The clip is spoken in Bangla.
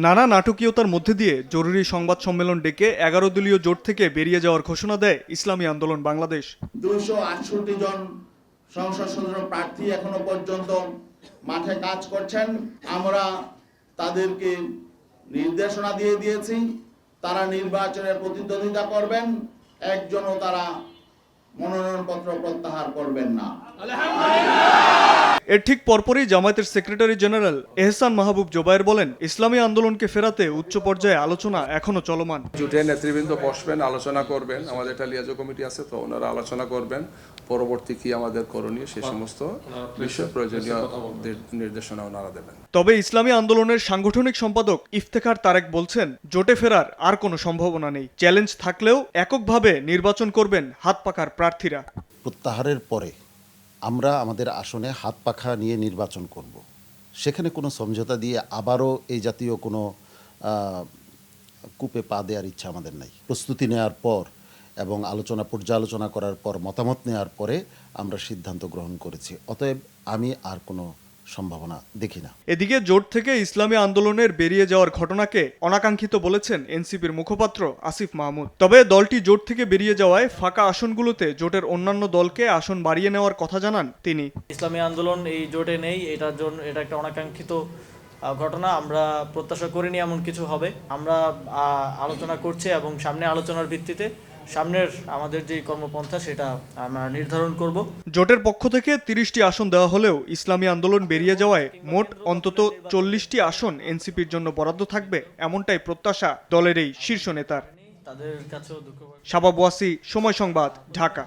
নানা নাটকীয়তার মধ্যে দিয়ে জরুরি সংবাদ সম্মেলন ডেকে 11 দলীয় জোট থেকে বেরিয়ে যাওয়ার ঘোষণা দেয় ইসলামী আন্দোলন বাংলাদেশ। 268 জন সংসদ সদস্য প্রার্থী এখনো পর্যন্ত মাঠে কাজ করছেন। আমরা তাদেরকে নির্দেশনা দিয়ে দিয়েছি, তারা নির্বাচনের প্রতিদ্বন্দ্বিতা করবেন, একজনও তারা মনোনয়নপত্র প্রত্যাহার করবেন না। এর ঠিক পরপরই জামায়াতের সেক্রেটারি জেনারেল এহসান মাহবুব জোবায়ের বলেন, ইসলামী আন্দোলনকে ফেরাতে উচ্চ পর্যায়ে আলোচনা এখনো চলমান। জোটের নেতৃবৃন্দ বসবেন, আলোচনা করবেন। আমাদের একটা লিয়াজো কমিটি আছে, তো ওনারা আলোচনা করবেন পরবর্তী কি আমাদের করণীয়, সে সমস্ত বিষয়ে প্রয়োজনীয় নির্দেশনা ওনারা দেবেন। তবে ইসলামী আন্দোলনের সাংগঠনিক সম্পাদক ইফতেখার তারেক বলছেন, জোটে ফেরার আর কোনো সম্ভাবনা নেই। চ্যালেঞ্জ থাকলেও এককভাবে নির্বাচন করবেন হাত পাকার প্রার্থীরা। প্রত্যাহারের পরে আমরা আমাদের আসনে হাত পাখা নিয়ে নির্বাচন করব। সেখানে কোনো সমঝোতা দিয়ে আবারও এই জাতীয় কোনো কূপে পা দেওয়ার ইচ্ছা আমাদের নাই। প্রস্তুতি নেওয়ার পর এবং পর্যালোচনা করার পর, মতামত নেওয়ার পরে আমরা সিদ্ধান্ত গ্রহণ করেছি। অতএব আমি আর কোনো সম্ভাবনা দেখি না। এদিকে জোট থেকে ইসলামী আন্দোলনের বেরিয়ে যাওয়ার ঘটনাকে অনাকাঙ্ক্ষিত বলেছেন এনসিপির মুখপাত্র আসিফ মাহমুদ। তবে দলটি জোট থেকে বেরিয়ে যাওয়ায় ফাঁকা আসনগুলোতে জোটের অন্যান্য দলকে আসন বাড়িয়ে নেওয়ার কথা জানান তিনি। ইসলামী আন্দোলন এই জোটে নেই, এটা একটা অনাকাঙ্ক্ষিত ঘটনা। আমরা প্রত্যাশা করিনি এমন কিছু হবে। আমরা আলোচনা করছি এবং সামনে আলোচনার ভিত্তিতে সামনের আমাদের যে কর্মপন্থা সেটা আমরা নির্ধারণ করব। জোটের পক্ষ থেকে 30টি আসন দেওয়া হলেও ইসলামী আন্দোলন বেরিয়ে যাওয়ায় মোট অন্তত 40টি আসন এনসিপির জন্য বরাদ্দ থাকবে, এমনটাই প্রত্যাশা দলের এই শীর্ষ নেতার। তাদের কাছেও দুঃখ। শাবাব ওয়াসি, সময় সংবাদ, ঢাকা।